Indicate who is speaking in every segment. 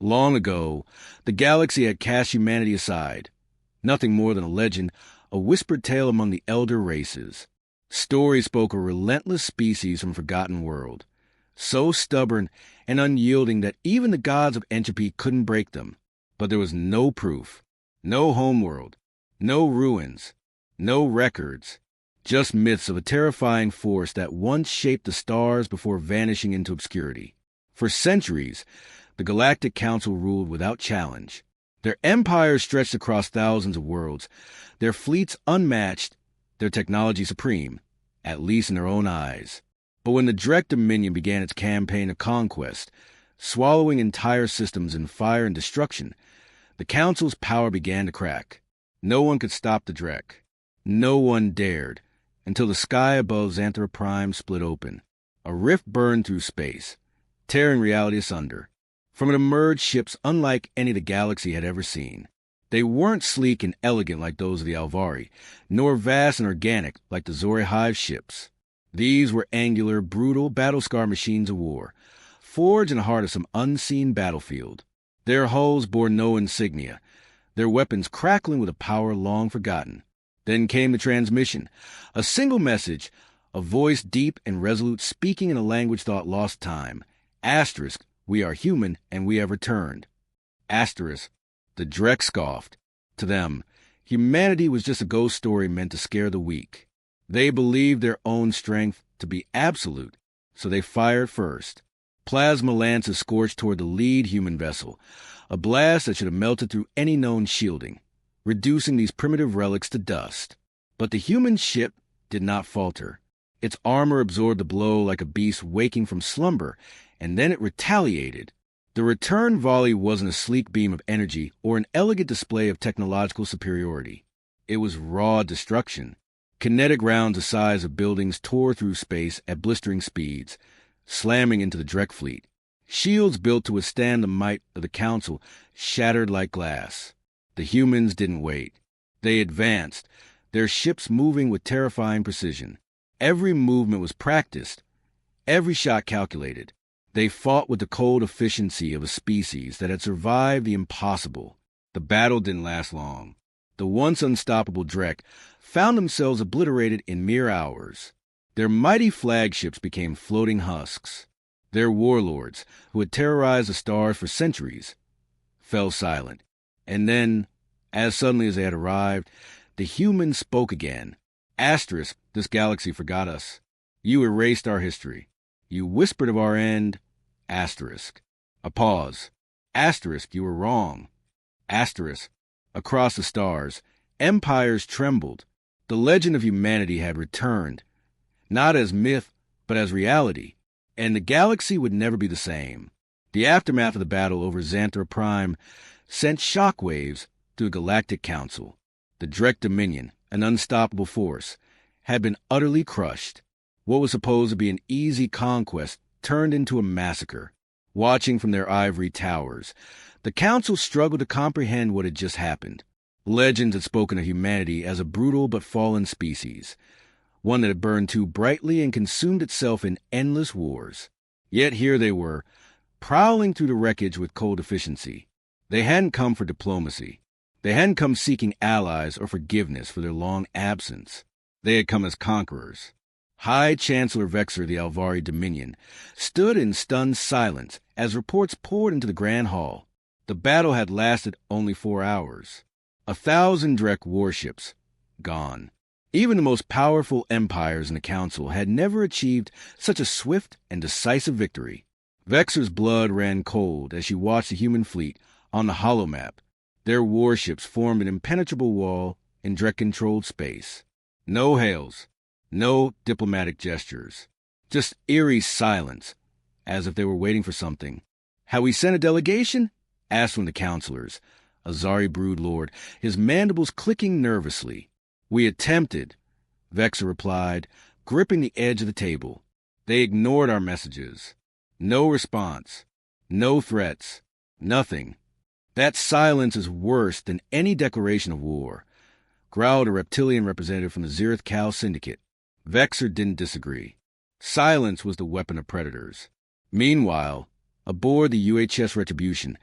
Speaker 1: Long ago, the galaxy had cast humanity aside. Nothing more than a legend, a whispered tale among the elder races. Stories spoke of a relentless species from a forgotten world, so stubborn and unyielding that even the gods of entropy couldn't break them. But there was no proof, no homeworld, no ruins, no records, just myths of a terrifying force that once shaped the stars before vanishing into obscurity. For centuries, the Galactic Council ruled without challenge. Their empires stretched across thousands of worlds, their fleets unmatched, their technology supreme, at least in their own eyes. But when the Drek Dominion began its campaign of conquest, swallowing entire systems in fire and destruction, the Council's power began to crack. No one could stop the Drek. No one dared, until the sky above Xanthara Prime split open. A rift burned through space, tearing reality asunder. From it emerged ships unlike any the galaxy had ever seen. They weren't sleek and elegant like those of the Alvari, nor vast and organic like the Zori Hive ships. These were angular, brutal, battle-scarred machines of war, forged in the heart of some unseen battlefield. Their hulls bore no insignia, their weapons crackling with a power long forgotten. Then came the transmission, a single message, a voice deep and resolute speaking in a language thought lost time. Asterisk, we are human, and we have returned. Asterisk, the Drek scoffed. To them, humanity was just a ghost story meant to scare the weak. They believed their own strength to be absolute, so they fired first. Plasma lances scorched toward the lead human vessel, a blast that should have melted through any known shielding, reducing these primitive relics to dust. But the human ship did not falter. Its armor absorbed the blow like a beast waking from slumber, and then it retaliated. The return volley wasn't a sleek beam of energy or an elegant display of technological superiority. It was raw destruction. Kinetic rounds the size of buildings tore through space at blistering speeds, slamming into the Drek fleet. Shields built to withstand the might of the Council shattered like glass. The humans didn't wait. They advanced, their ships moving with terrifying precision. Every movement was practiced, every shot calculated. They fought with the cold efficiency of a species that had survived the impossible. The battle didn't last long. The once unstoppable Drek found themselves obliterated in mere hours. Their mighty flagships became floating husks. Their warlords, who had terrorized the stars for centuries, fell silent. And then, as suddenly as they had arrived, the humans spoke again. Asterisk, this galaxy forgot us. You erased our history. You whispered of our end. Asterisk. A pause. Asterisk, you were wrong. Asterisk. Across the stars, empires trembled. The legend of humanity had returned, not as myth, but as reality, and the galaxy would never be the same. The aftermath of the battle over Xanthara Prime sent shockwaves through the Galactic Council. The Drek Dominion, an unstoppable force, had been utterly crushed. What was supposed to be an easy conquest turned into a massacre. Watching from their ivory towers, the Council struggled to comprehend what had just happened. Legends had spoken of humanity as a brutal but fallen species, one that had burned too brightly and consumed itself in endless wars. Yet here they were, prowling through the wreckage with cold efficiency. They hadn't come for diplomacy. They hadn't come seeking allies or forgiveness for their long absence. They had come as conquerors. High Chancellor Vexer of the Alvari Dominion stood in stunned silence as reports poured into the Grand Hall. The battle had lasted only 4 hours. 1,000 Drek warships gone. Even the most powerful empires in the Council had never achieved such a swift and decisive victory. Vexer's blood ran cold as she watched the human fleet on the holomap. Their warships formed an impenetrable wall in Drek-controlled space. No hails, no diplomatic gestures, just eerie silence, as if they were waiting for something. "Have we sent a delegation?" asked one of the counselors, a Zari brood lord, his mandibles clicking nervously. "We attempted," Vexer replied, gripping the edge of the table. "They ignored our messages. No response. No threats. Nothing. That silence is worse than any declaration of war," growled a reptilian representative from the Zirith Cal Syndicate. Vexer didn't disagree. Silence was the weapon of predators. Meanwhile, Aboard the UHS Retribution,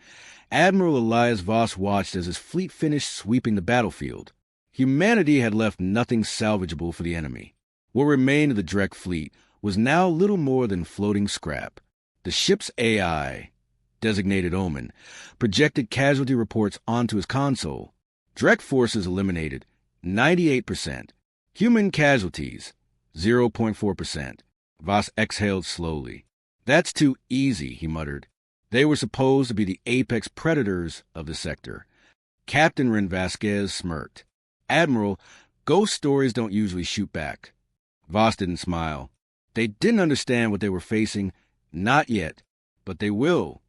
Speaker 1: Admiral Elias Voss watched as his fleet finished sweeping the battlefield. Humanity had left nothing salvageable for the enemy. What remained of the Drek fleet was now little more than floating scrap. The ship's AI, designated Omen, projected casualty reports onto his console. Drek forces eliminated, 98%. Human casualties, 0.4%. Voss exhaled slowly. That's too easy, he muttered. They were supposed to be the apex predators of the sector. Captain Ren Vasquez smirked. Admiral, ghost stories don't usually shoot back. Voss didn't smile. They didn't understand what they were facing. Not yet. But they will.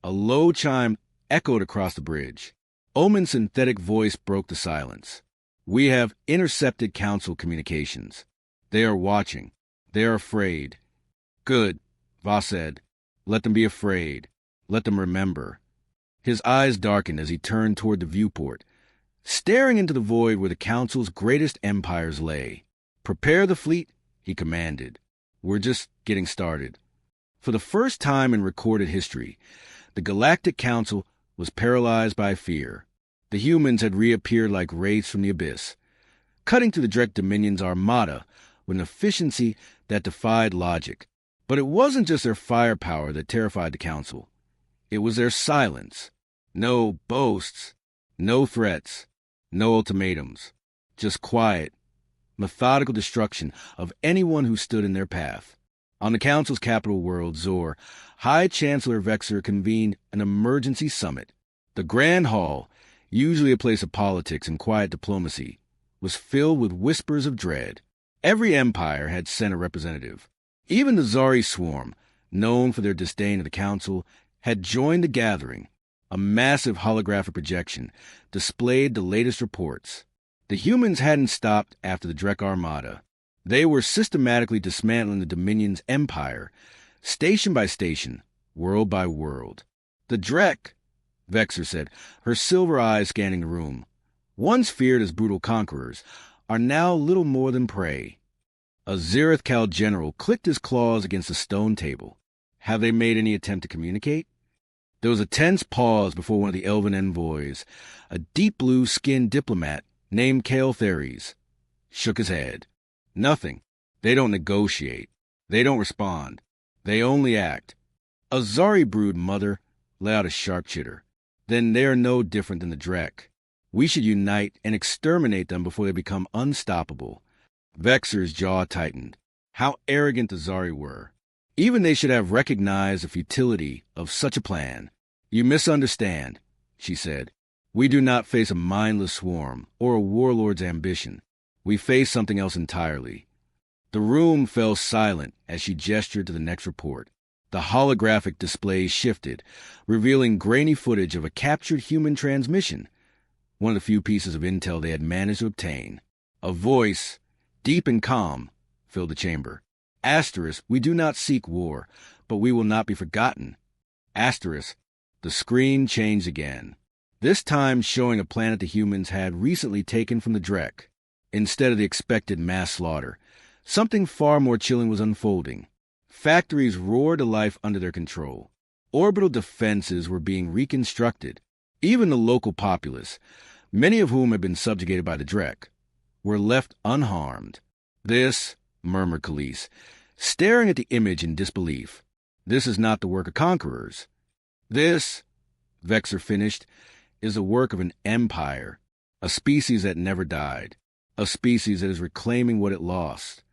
Speaker 1: A low chime echoed across the bridge. Omen's synthetic voice broke the silence. We have intercepted Council communications. They are watching. They are afraid. Good, Voss said. Let them be afraid. Let them remember. His eyes darkened as he turned toward the viewport, staring into the void where the Council's greatest empires lay. Prepare the fleet, he commanded. We're just getting started. For the first time in recorded history, the Galactic Council was paralyzed by fear. The humans had reappeared like wraiths from the abyss, cutting through the Drek Dominion's Armada with an efficiency that defied logic. But it wasn't just their firepower that terrified the Council. It was their silence. No boasts, no threats, no ultimatums. Just quiet, methodical destruction of anyone who stood in their path. On the Council's capital world, Zor, High Chancellor Vexer convened an emergency summit. The Grand Hall, usually a place of politics and quiet diplomacy, was filled with whispers of dread. Every empire had sent a representative. Even the Zari swarm, known for their disdain of the Council, had joined the gathering. A massive holographic projection displayed the latest reports. The humans hadn't stopped after the Drek Armada. They were systematically dismantling the Dominion's empire, station by station, world by world. The Drek, Vexer said, her silver eyes scanning the room, once feared as brutal conquerors, are now little more than prey. A Zereth Kal general clicked his claws against the stone table. Have they made any attempt to communicate? There was a tense pause before one of the elven envoys, a deep blue-skinned diplomat named Kale Theres, shook his head. Nothing. They don't negotiate. They don't respond. They only act. A Zari brood mother let out a sharp chitter. Then they are no different than the Drek. We should unite and exterminate them before they become unstoppable. Vexer's jaw tightened. How arrogant the Zari were. Even they should have recognized the futility of such a plan. You misunderstand, she said. We do not face a mindless swarm or a warlord's ambition. We face something else entirely. The room fell silent as she gestured to the next report. The holographic display shifted, revealing grainy footage of a captured human transmission, one of the few pieces of intel they had managed to obtain. A voice, deep and calm, filled the chamber. Asterisk, we do not seek war, but we will not be forgotten. Asterisk, the screen changed again, this time showing a planet the humans had recently taken from the Drek. Instead of the expected mass slaughter, something far more chilling was unfolding. Factories roared to life under their control. Orbital defenses were being reconstructed. Even the local populace, many of whom had been subjugated by the Drek, were left unharmed. This, murmured Khalees, staring at the image in disbelief. This is not the work of conquerors. This, Vexer finished, is the work of an empire, a species that never died, a species that is reclaiming what it lost.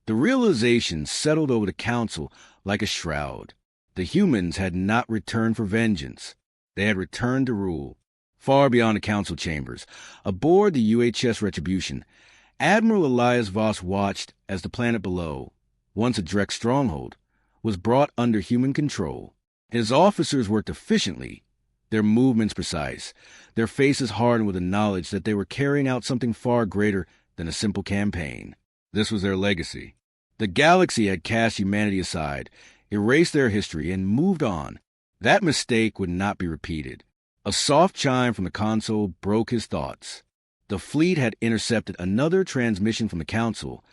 Speaker 1: The realization settled over the Council like a shroud. The humans had not returned for vengeance. They had returned to rule. Far beyond the Council chambers, aboard the UHS Retribution, Admiral Elias Voss watched as the planet below, once a Drek stronghold, was brought under human control. His officers worked efficiently, their movements precise, their faces hardened with the knowledge that they were carrying out something far greater than a simple campaign. This was their legacy. The galaxy had cast humanity aside, erased their history, and moved on. That mistake would not be repeated. A soft chime from the console broke his thoughts. The fleet had intercepted another transmission from the Council,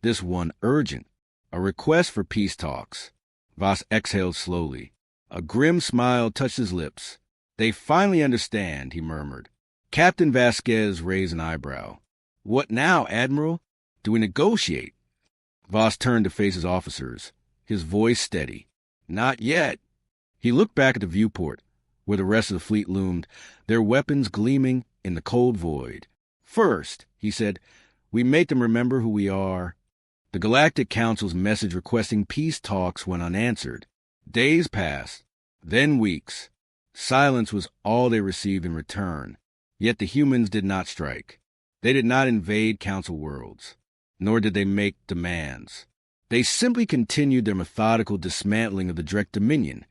Speaker 1: this one urgent, a request for peace talks. Voss exhaled slowly. A grim smile touched his lips. "They finally understand," he murmured. Captain Vasquez raised an eyebrow. "What now, Admiral? Do we negotiate?" Voss turned to face his officers, his voice steady. "Not yet." He looked back at the viewport, where the rest of the fleet loomed, their weapons gleaming in the cold void. "First," he said, "we make them remember who we are." The Galactic Council's message requesting peace talks went unanswered. Days passed, then weeks. Silence was all they received in return. Yet the humans did not strike. They did not invade Council worlds, nor did they make demands. They simply continued their methodical dismantling of the Drek Dominion,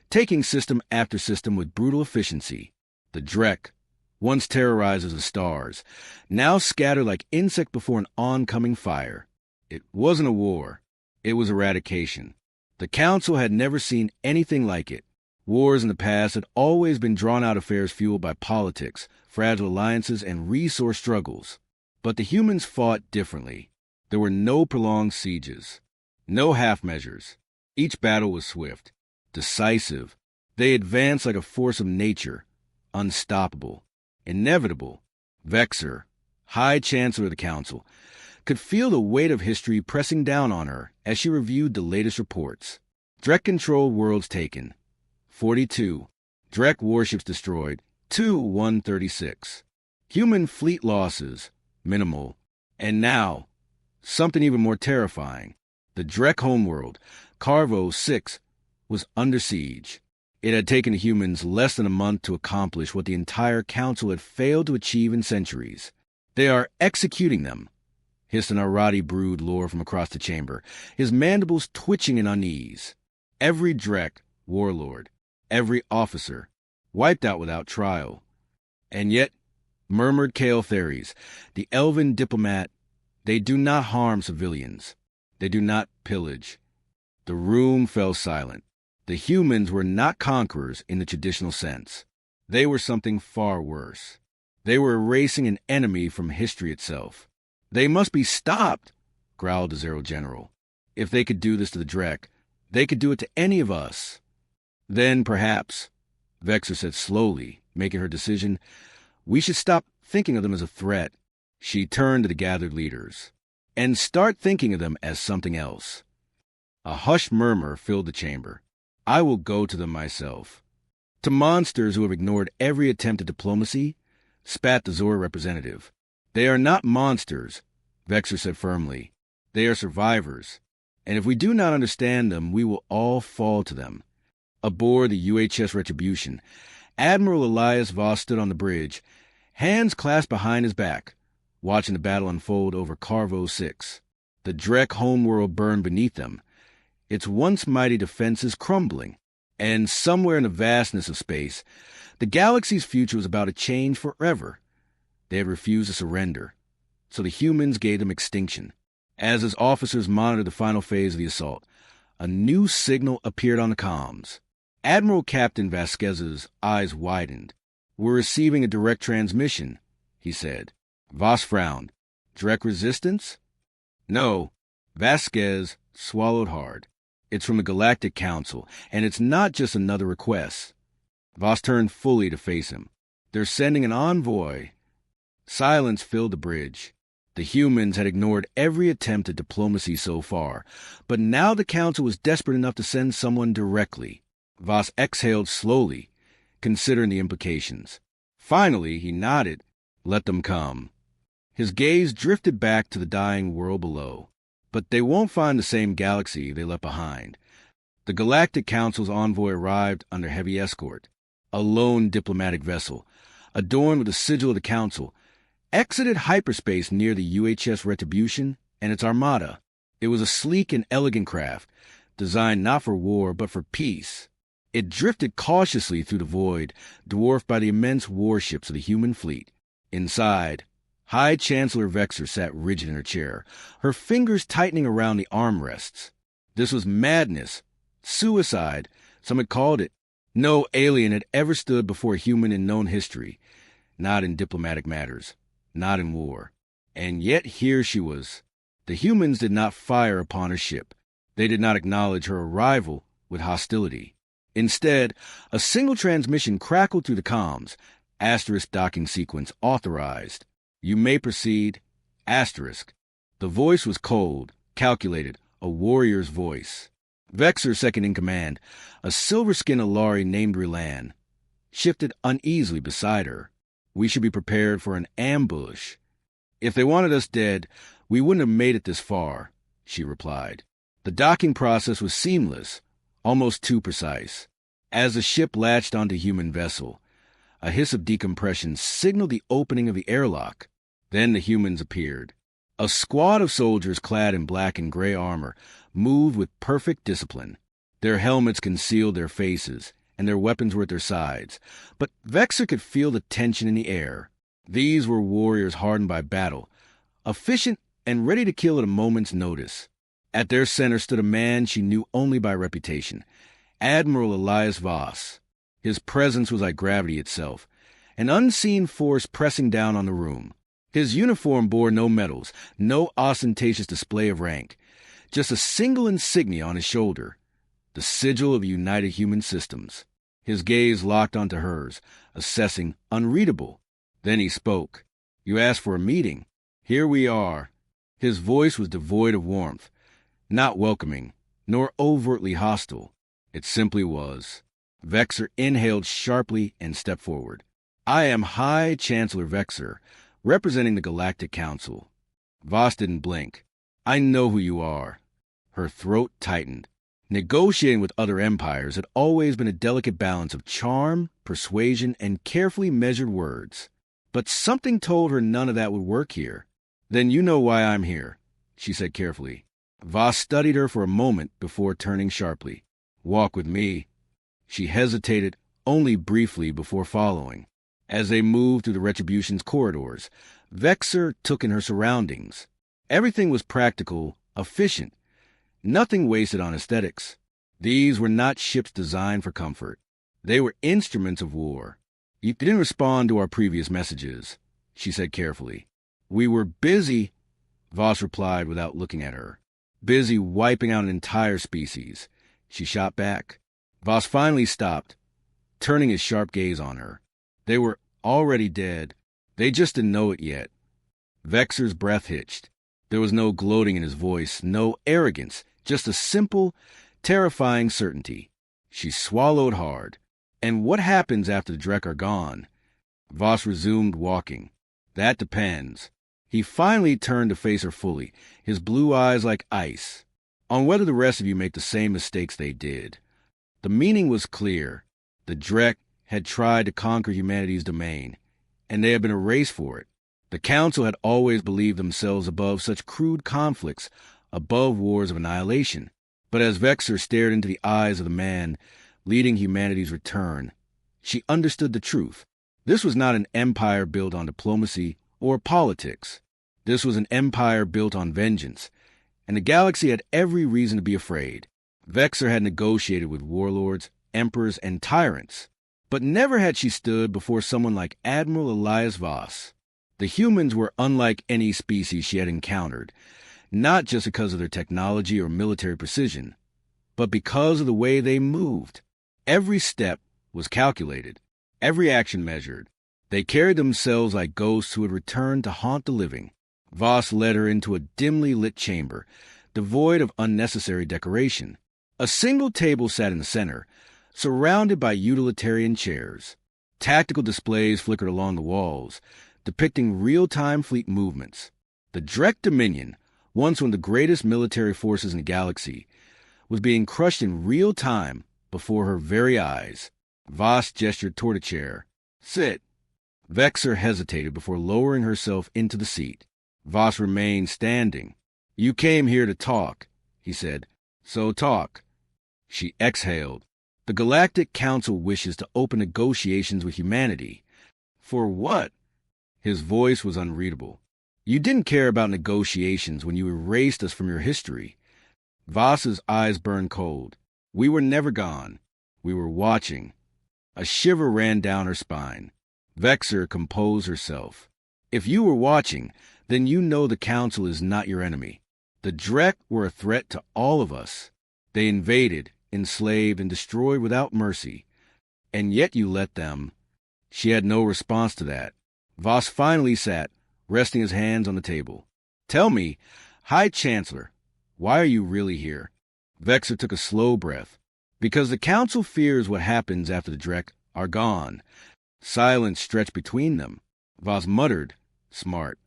Speaker 1: taking system after system with brutal efficiency. The Drek, once terrorized as the stars, now scattered like insect before an oncoming fire. It wasn't a war. It was eradication. The Council had never seen anything like it. Wars in the past had always been drawn-out affairs fueled by politics, fragile alliances, and resource struggles. But the humans fought differently. There were no prolonged sieges, no half-measures. Each battle was swift, decisive. They advanced like a force of nature, unstoppable, inevitable. Vexer, High Chancellor of the Council, could feel the weight of history pressing down on her as she reviewed the latest reports. Drek-controlled worlds taken, 42. Drek warships destroyed, 136. Human fleet losses, minimal. And now, something even more terrifying. The Drek homeworld, Carvo 6, was under siege. It had taken the humans less than a month to accomplish what the entire Council had failed to achieve in centuries. "They are executing them," hissed an Armada brood lore from across the chamber, his mandibles twitching in unease. Every Drek warlord, every officer, wiped out without trial. "And yet," murmured Kale Theres, the elven diplomat, "they do not harm civilians. They do not pillage." The room fell silent. The humans were not conquerors in the traditional sense. They were something far worse. They were erasing an enemy from history itself. "They must be stopped," growled the Zero General. "If they could do this to the Drek, they could do it to any of us." "Then, perhaps," Vexer said slowly, making her decision, "we should stop thinking of them as a threat." She turned to the gathered leaders. "And start thinking of them as something else." A hushed murmur filled the chamber. "I will go to them myself." "To monsters who have ignored every attempt at diplomacy?" spat the Zora representative. "They are not monsters," Vexer said firmly. "They are survivors. And if we do not understand them, we will all fall to them." Aboard the UHS Retribution, Admiral Elias Voss stood on the bridge, hands clasped behind his back, watching the battle unfold over Carvo 6. The Drek homeworld burned beneath them, its once mighty defenses crumbling. And somewhere in the vastness of space, the galaxy's future was about to change forever. They had refused to surrender, so the humans gave them extinction. As his officers monitored the final phase of the assault, a new signal appeared on the comms. Admiral Captain Vasquez's eyes widened. "We're receiving a direct transmission," he said. Voss frowned. "Direct resistance?" "No." Vasquez swallowed hard. "It's from the Galactic Council, and it's not just another request." Voss turned fully to face him. "They're sending an envoy." Silence filled the bridge. The humans had ignored every attempt at diplomacy so far, but now the Council was desperate enough to send someone directly. Voss exhaled slowly, considering the implications. Finally, he nodded. "Let them come." His gaze drifted back to the dying world below. But they won't find the same galaxy they left behind. The Galactic Council's envoy arrived under heavy escort. A lone diplomatic vessel, adorned with the sigil of the Council, exited hyperspace near the UHS Retribution and its Armada. It was a sleek and elegant craft, designed not for war but for peace. It drifted cautiously through the void, dwarfed by the immense warships of the human fleet. Inside, High Chancellor Vexer sat rigid in her chair, her fingers tightening around the armrests. This was madness, suicide, some had called it. No alien had ever stood before a human in known history, not in diplomatic matters, not in war. And yet here she was. The humans did not fire upon her ship. They did not acknowledge her arrival with hostility. Instead, a single transmission crackled through the comms. Asterisk docking sequence authorized. You may proceed. Asterisk. The voice was cold, calculated, a warrior's voice. Vexer, second in command, a silver-skinned Alari named Rilan, shifted uneasily beside her. We should be prepared for an ambush. If they wanted us dead, we wouldn't have made it this far, she replied. The docking process was seamless, almost too precise. As the ship latched onto human vessel, a hiss of decompression signaled the opening of the airlock. Then the humans appeared. A squad of soldiers clad in black and gray armor moved with perfect discipline. Their helmets concealed their faces, and their weapons were at their sides. But Vexer could feel the tension in the air. These were warriors hardened by battle, efficient and ready to kill at a moment's notice. At their center stood a man she knew only by reputation, Admiral Elias Voss. His presence was like gravity itself, an unseen force pressing down on the room. His uniform bore no medals, no ostentatious display of rank, just a single insignia on his shoulder, the sigil of the United Human Systems. His gaze locked onto hers, assessing, unreadable. Then he spoke. You asked for a meeting. Here we are. His voice was devoid of warmth, not welcoming, nor overtly hostile. It simply was. Vexer inhaled sharply and stepped forward. I am High Chancellor Vexer, representing the Galactic Council. Voss didn't blink. I know who you are. Her throat tightened. Negotiating with other empires had always been a delicate balance of charm, persuasion, and carefully measured words. But something told her none of that would work here. Then you know why I'm here, she said carefully. Voss studied her for a moment before turning sharply. Walk with me. She hesitated only briefly before following. As they moved through the Retribution's corridors, Vexer took in her surroundings. Everything was practical, efficient. Nothing wasted on aesthetics. These were not ships designed for comfort. They were instruments of war. You didn't respond to our previous messages, she said carefully. We were busy, Voss replied without looking at her. Busy wiping out an entire species. She shot back. Voss finally stopped, turning his sharp gaze on her. They were already dead. They just didn't know it yet. Vexer's breath hitched. There was no gloating in his voice, no arrogance, just a simple, terrifying certainty. She swallowed hard. And what happens after the Drek are gone? Voss resumed walking. That depends. He finally turned to face her fully, his blue eyes like ice, on whether the rest of you make the same mistakes they did. The meaning was clear. The Drek had tried to conquer humanity's domain, and they had been erased for it. The Council had always believed themselves above such crude conflicts, above wars of annihilation. But as Vexer stared into the eyes of the man leading humanity's return, she understood the truth. This was not an empire built on diplomacy or politics. This was an empire built on vengeance, and the galaxy had every reason to be afraid. Vexer had negotiated with warlords, emperors, and tyrants, but never had she stood before someone like Admiral Elias Voss. The humans were unlike any species she had encountered, not just because of their technology or military precision, but because of the way they moved. Every step was calculated, every action measured. They carried themselves like ghosts who had returned to haunt the living. Voss led her into a dimly lit chamber, devoid of unnecessary decoration. A single table sat in the center, surrounded by utilitarian chairs. Tactical displays flickered along the walls, depicting real-time fleet movements. The Drek Dominion, once one of the greatest military forces in the galaxy, was being crushed in real time before her very eyes. Voss gestured toward a chair. Sit. Vexer hesitated before lowering herself into the seat. Voss remained standing. You came here to talk, he said. So talk. She exhaled. The Galactic Council wishes to open negotiations with humanity. For what? His voice was unreadable. You didn't care about negotiations when you erased us from your history. Voss's eyes burned cold. We were never gone. We were watching. A shiver ran down her spine. Vexer composed herself. If you were watching, then you know the Council is not your enemy. The Drek were a threat to all of us. They invaded, enslaved, and destroyed without mercy. And yet you let them. She had no response to that. Voss finally sat, resting his hands on the table. Tell me, High Chancellor, why are you really here? Vexer took a slow breath. Because the Council fears what happens after the Drek are gone. Silence stretched between them. Voss muttered, smart.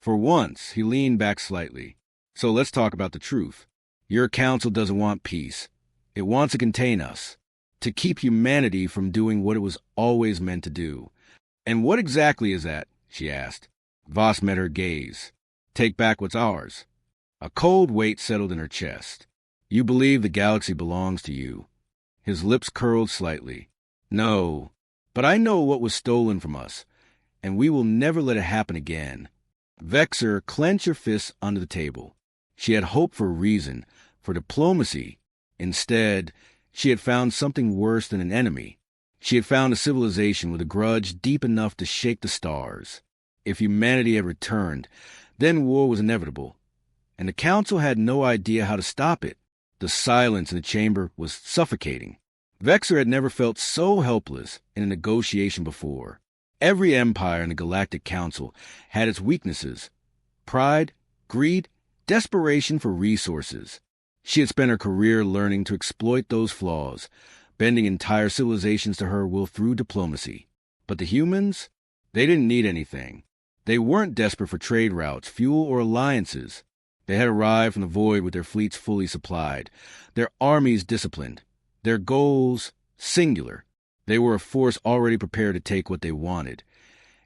Speaker 1: For once, he leaned back slightly. So let's talk about the truth. Your council doesn't want peace. It wants to contain us, to keep humanity from doing what it was always meant to do. And what exactly is that? She asked. Voss met her gaze. Take back what's ours. A cold weight settled in her chest. You believe the galaxy belongs to you. His lips curled slightly. No, but I know what was stolen from us, and we will never let it happen again. Vexer clenched her fists under the table. She had hoped for reason, for diplomacy. Instead, she had found something worse than an enemy. She had found a civilization with a grudge deep enough to shake the stars. If humanity had returned, then war was inevitable, and the Council had no idea how to stop it. The silence in the chamber was suffocating. Vexer had never felt so helpless in a negotiation before. Every empire in the Galactic Council had its weaknesses: pride, greed, desperation for resources. She had spent her career learning to exploit those flaws, bending entire civilizations to her will through diplomacy. But the humans? They didn't need anything. They weren't desperate for trade routes, fuel, or alliances. They had arrived from the void with their fleets fully supplied, their armies disciplined, their goals singular. They were a force already prepared to take what they wanted,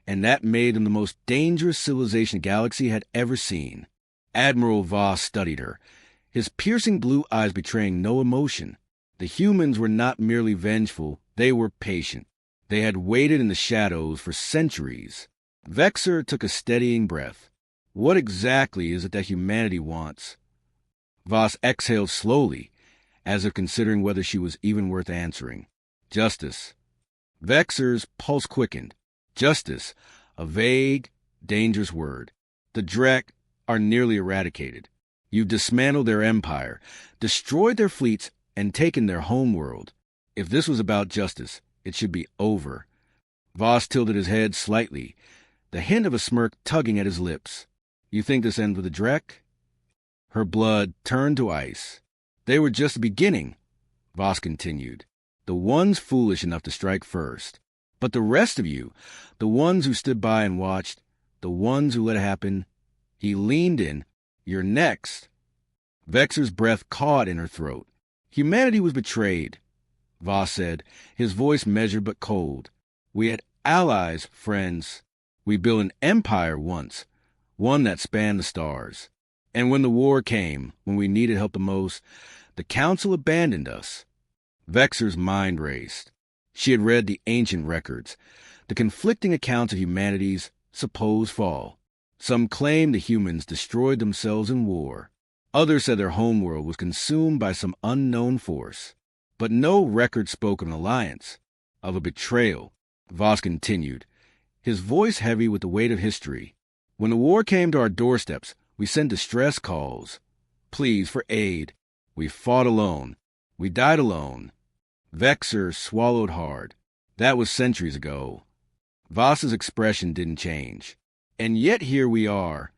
Speaker 1: and that made them the most dangerous civilization the galaxy had ever seen. Admiral Voss studied her, his piercing blue eyes betraying no emotion. The humans were not merely vengeful, they were patient. They had waited in the shadows for centuries. Vexer took a steadying breath. What exactly is it that humanity wants? Voss exhaled slowly, as if considering whether she was even worth answering. Justice. Vexer's pulse quickened. Justice, a vague, dangerous word. The Drek are nearly eradicated. You've dismantled their empire, destroyed their fleets, and taken their homeworld. If this was about justice, it should be over. Voss tilted his head slightly, the hint of a smirk tugging at his lips. You think this ends with a Drek? Her blood turned to ice. They were just the beginning, Voss continued. The ones foolish enough to strike first. But the rest of you, the ones who stood by and watched, the ones who let it happen, he leaned in. You're next. Vexer's breath caught in her throat. Humanity was betrayed, Voss said, his voice measured but cold. We had allies, friends. We built an empire once, one that spanned the stars. And when the war came, when we needed help the most, the Council abandoned us. Vexer's mind raced. She had read the ancient records, the conflicting accounts of humanity's supposed fall. Some claimed the humans destroyed themselves in war. Others said their homeworld was consumed by some unknown force. But no record spoke of an alliance, of a betrayal. Voss continued, his voice heavy with the weight of history. When the war came to our doorsteps, we sent distress calls, pleas for aid. We fought alone. We died alone. Vexer swallowed hard. That was centuries ago. Voss's expression didn't change. And yet here we are.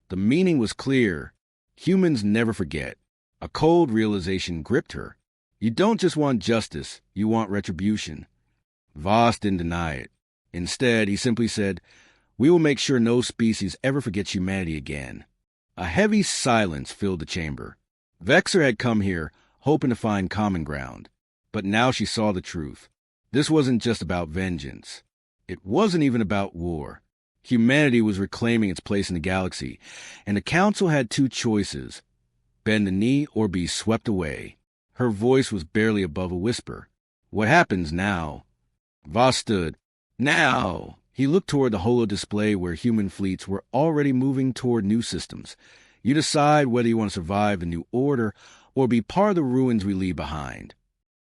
Speaker 1: The meaning was clear. Humans never forget. A cold realization gripped her. You don't just want justice, you want retribution. Voss didn't deny it. Instead, he simply said, we will make sure no species ever forgets humanity again. A heavy silence filled the chamber. Vexer had come here, hoping to find common ground. But now she saw the truth. This wasn't just about vengeance. It wasn't even about war. Humanity was reclaiming its place in the galaxy, and the Council had two choices: bend the knee or be swept away. Her voice was barely above a whisper. What happens now? Voss stood. Now! He looked toward the holo display where human fleets were already moving toward new systems. You decide whether you want to survive the new order or be part of the ruins we leave behind.